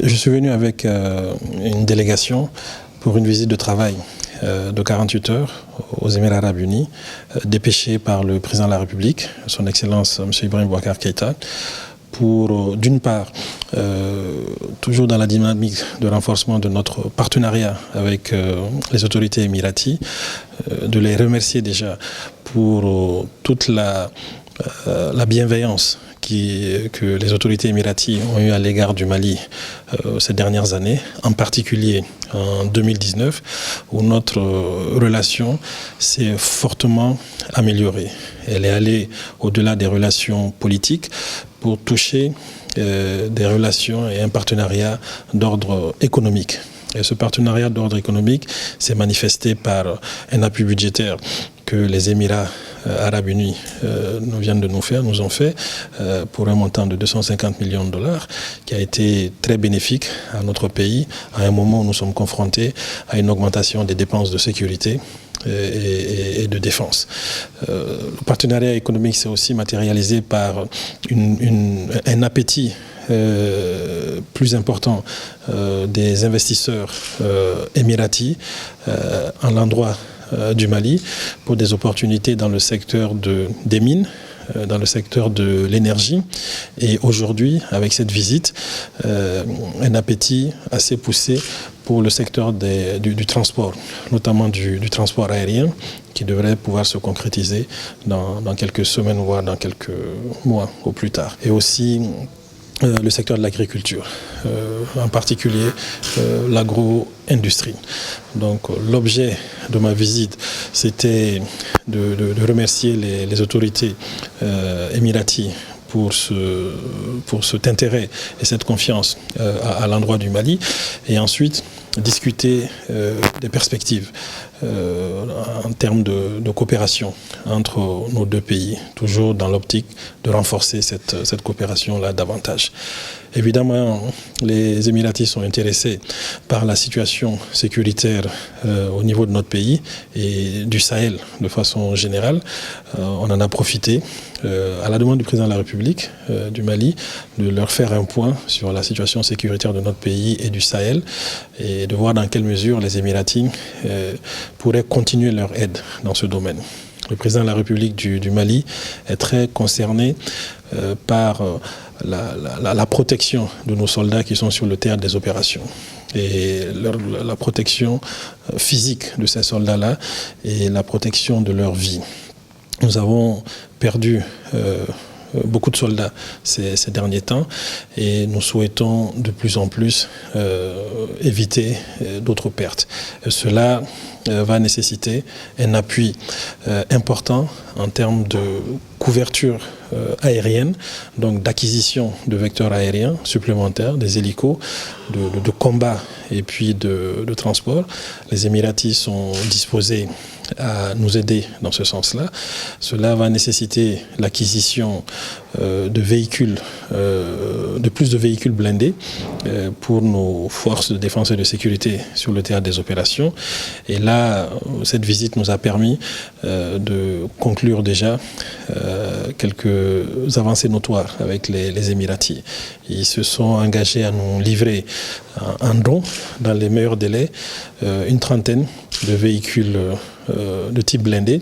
Je suis venu avec une délégation pour une visite de travail de 48 heures aux Émirats Arabes Unis, dépêchée par le président de la République, son Excellence M. Ibrahim Boubacar Keïta, pour, d'une part, toujours dans la dynamique de renforcement de notre partenariat avec les autorités émiraties, de les remercier déjà pour toute la bienveillance que les autorités émiraties ont eu à l'égard du Mali ces dernières années, en particulier en 2019, où notre relation s'est fortement améliorée. Elle est allée au-delà des relations politiques pour toucher des relations et un partenariat d'ordre économique. Et ce partenariat d'ordre économique s'est manifesté par un appui budgétaire que les Émirats Arabes Unis nous ont fait pour un montant de 250 millions de dollars, qui a été très bénéfique à notre pays à un moment où nous sommes confrontés à une augmentation des dépenses de sécurité et de défense. Le partenariat économique s'est aussi matérialisé par un appétit plus important des investisseurs émiratis en l'endroit du Mali pour des opportunités dans le secteur des mines, dans le secteur de l'énergie. Et aujourd'hui, avec cette visite, un appétit assez poussé pour le secteur du transport, notamment du transport aérien, qui devrait pouvoir se concrétiser dans quelques semaines, voire dans quelques mois au plus tard. Et aussi le secteur de l'agriculture, en particulier l'agro-industrie. Donc l'objet de ma visite, c'était de remercier les autorités émiraties pour cet intérêt et cette confiance à l'endroit du Mali, et ensuite discuter des perspectives en termes de coopération entre nos deux pays, toujours dans l'optique de renforcer cette coopération-là davantage. Évidemment, les Émiratis sont intéressés par la situation sécuritaire au niveau de notre pays et du Sahel de façon générale. On en a profité, à la demande du président de la République du Mali, de leur faire un point sur la situation sécuritaire de notre pays et du Sahel, et de voir dans quelle mesure les Émiratis pourraient continuer leur aide dans ce domaine. Le président de la République du Mali est très concerné par la protection de nos soldats qui sont sur le théâtre des opérations, et la protection physique de ces soldats-là et la protection de leur vie. Nous avons perdu beaucoup de soldats ces derniers temps, et nous souhaitons de plus en plus éviter d'autres pertes. Cela va nécessiter un appui important en termes de couverture aérienne, donc d'acquisition de vecteurs aériens supplémentaires, des hélicos, de combat et puis de transport. Les Émiratis sont disposés à nous aider dans ce sens-là. Cela va nécessiter l'acquisition de véhicules, de plus de véhicules blindés pour nos forces de défense et de sécurité sur le théâtre des opérations. Et là, cette visite nous a permis de conclure déjà quelques avancées notoires avec les Émiratis. Ils se sont engagés à nous livrer en don, dans les meilleurs délais, une trentaine de véhicules de type blindé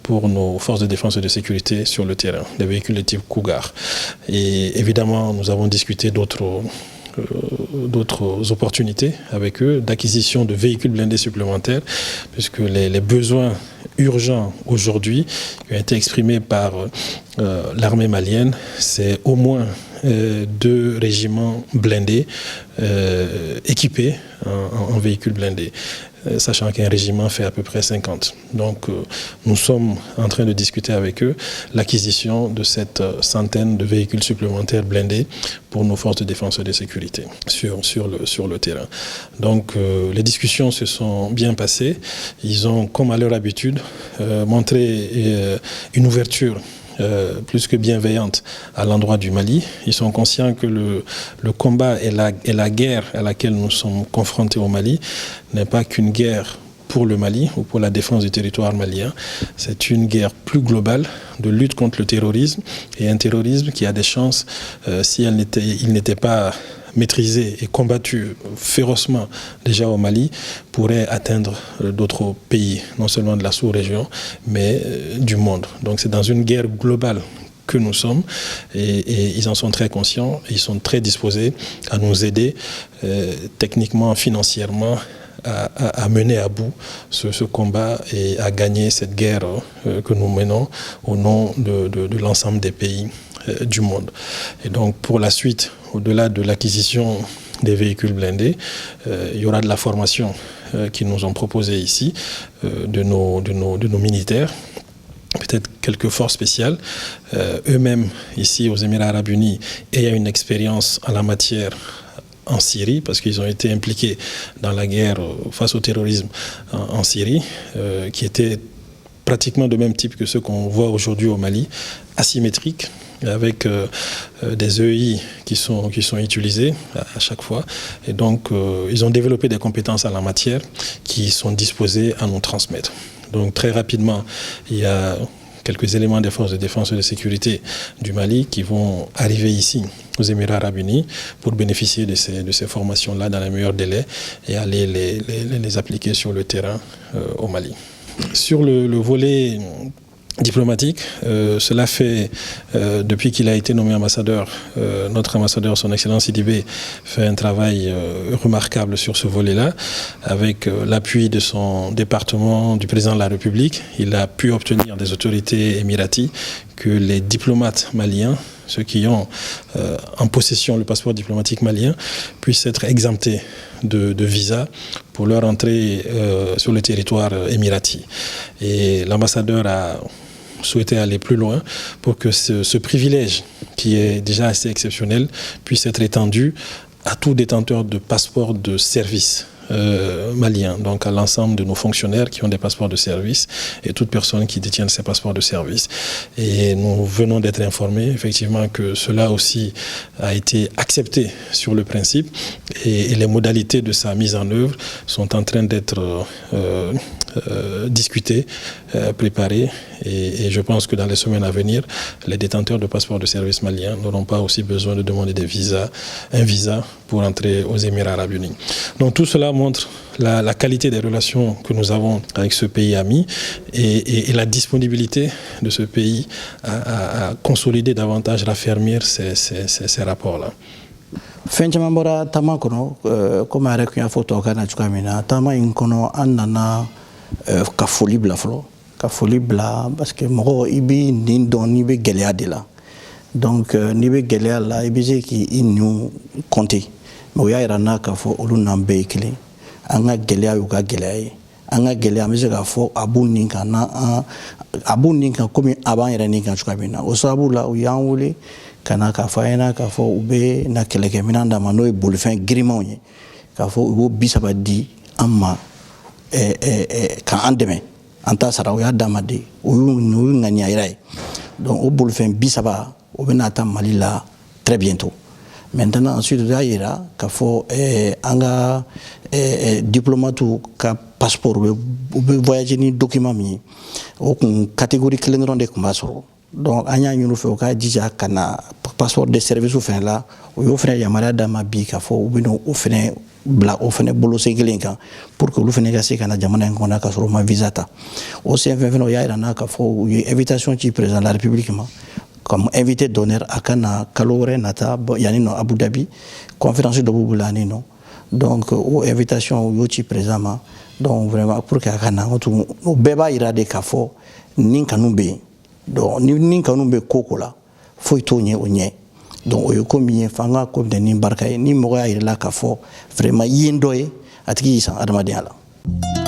pour nos forces de défense et de sécurité sur le terrain, des véhicules de type Cougar. Et évidemment, nous avons discuté d'autres opportunités avec eux, d'acquisition de véhicules blindés supplémentaires, puisque les besoins urgents aujourd'hui qui ont été exprimés par l'armée malienne, c'est au moins 2 régiments blindés équipés en véhicules blindés, sachant qu'un régiment fait à peu près 50. Donc nous sommes en train de discuter avec eux l'acquisition de cette centaine de véhicules supplémentaires blindés pour nos forces de défense et de sécurité sur le terrain. Donc les discussions se sont bien passées. Ils ont, comme à leur habitude, montré une ouverture plus que bienveillante à l'endroit du Mali. Ils sont conscients que le combat et la guerre à laquelle nous sommes confrontés au Mali n'est pas qu'une guerre pour le Mali ou pour la défense du territoire malien. C'est une guerre plus globale de lutte contre le terrorisme, et un terrorisme qui a des chances, si il n'était pas maîtrisé et combattu férocement déjà au Mali pourrait atteindre d'autres pays, non seulement de la sous-région, mais du monde. Donc c'est dans une guerre globale que nous sommes et ils en sont très conscients, ils sont très disposés à nous aider techniquement, financièrement, à mener à bout ce combat et à gagner cette guerre que nous menons au nom de l'ensemble des pays du monde. Et donc pour la suite, au-delà de l'acquisition des véhicules blindés, il y aura de la formation qu'ils nous ont proposée ici de nos militaires. Peut-être quelques forces spéciales, eux-mêmes ici aux Émirats Arabes Unis ayant une expérience en la matière en Syrie, parce qu'ils ont été impliqués dans la guerre face au terrorisme en Syrie, qui était pratiquement de même type que ceux qu'on voit aujourd'hui au Mali, asymétriques, avec des EI qui sont utilisés à chaque fois. Et donc, ils ont développé des compétences en la matière qui sont disposés à nous transmettre. Donc, très rapidement, il y a quelques éléments des forces de défense et de sécurité du Mali qui vont arriver ici aux Émirats Arabes Unis pour bénéficier de ces formations-là dans les meilleurs délais et aller les appliquer sur le terrain au Mali. Sur le volet diplomatique, cela fait depuis qu'il a été nommé ambassadeur, notre ambassadeur, son Excellence Sidibé, fait un travail remarquable sur ce volet-là, avec l'appui de son département, du président de la République. Il a pu obtenir des autorités émiraties que les diplomates maliens, ceux qui ont en possession le passeport diplomatique malien, puissent être exemptés de visa pour leur entrée sur le territoire émirati. Et l'ambassadeur a souhaité aller plus loin pour que ce privilège, qui est déjà assez exceptionnel, puisse être étendu à tout détenteur de passeport de service malien, donc à l'ensemble de nos fonctionnaires qui ont des passeports de service et toute personne qui détient ces passeports de service. Et nous venons d'être informés effectivement que cela aussi a été accepté sur le principe et les modalités de sa mise en œuvre sont en train d'être discutées, préparées et je pense que dans les semaines à venir, les détenteurs de passeports de service maliens n'auront pas aussi besoin de demander un visa pour entrer aux Émirats Arabes Unis. Donc tout cela montre la qualité des relations que nous avons avec ce pays ami et la disponibilité de ce pays à consolider davantage, raffermir ces rapports-là. Fɛn caman bɔra taama kɔnɔ komi a yɛrɛ tun y'a fɔ tubabukan na cogoya min na taama in kɔnɔ an nana ka foli bila fɔlɔ ka foli bila parce que mɔgɔ i b'i nin dɔn n'i bɛ gɛlɛya de la donc n'i bɛ gɛlɛya la i bɛ se k'i nin compter mais o y'a yira n na k'a fɔ olu n'an bɛɛ ye kelen an ka gɛlɛya y'u ka gɛlɛya ye an ka gɛlɛya an bɛ se k'a fɔ a b'u nin kan a b'u nin kan komi a b'an yɛrɛ nin kan cogoya min na o sababu la u y'an wele ka na k'a fɔ an ɲɛna k'a fɔ u bɛ na kɛlɛkɛminɛn d'a ma n'o ye bolifɛn girinmanw ye k'a fɔ u b'o 30 di an ma k'an dɛmɛ an t'a sara o y'a d'an ma de o y'u ŋaniya yira ye donc o bolifɛn 30 o bɛ na taa Mali la très bientôt. Maintenant ensuite o y'a yira k'a fɔ an ka diplomatiw ka passeport u bɛ voyager ni document min ye o kun catégorie kelen dɔrɔn de tun b'a sɔrɔ. Donc an y'a ɲini fɛ u ka jija ka na passeport de service fɛnɛ la o y'o fɛnɛ yamaruya d'an ma bi k'a fɔ u bɛ o fɛnɛ bila o fɛnɛ bolosen kelen kan pour que olu fɛnɛ ka se ka na jamana in kɔnɔ ka sɔrɔ u ma visa ta o sen fɛn fɛnɛ o y'a yira n na k'a fɔ u ye invitation ci président de la République ma comme invité d'honneur a ka na kalo wɛrɛ nata yanni nɔ Abu Dhabi conférence dɔ b'u bolo yanni nɔ donc o invitation u y'o ci président ma donc vraiment pour que a ka na o bɛɛ b'a yira de k'a fɔ nin kanu bɛ yen donc ni kanu bɛ ko la foyi t'o ɲɛ o ɲɛ donc o ye ko min ye f'an ka ko minɛ ni barika ye ni mɔgɔ y'a yira la k'a fɔ vraiment i ye n dɔ ye a tigi y'i san adamadenya la.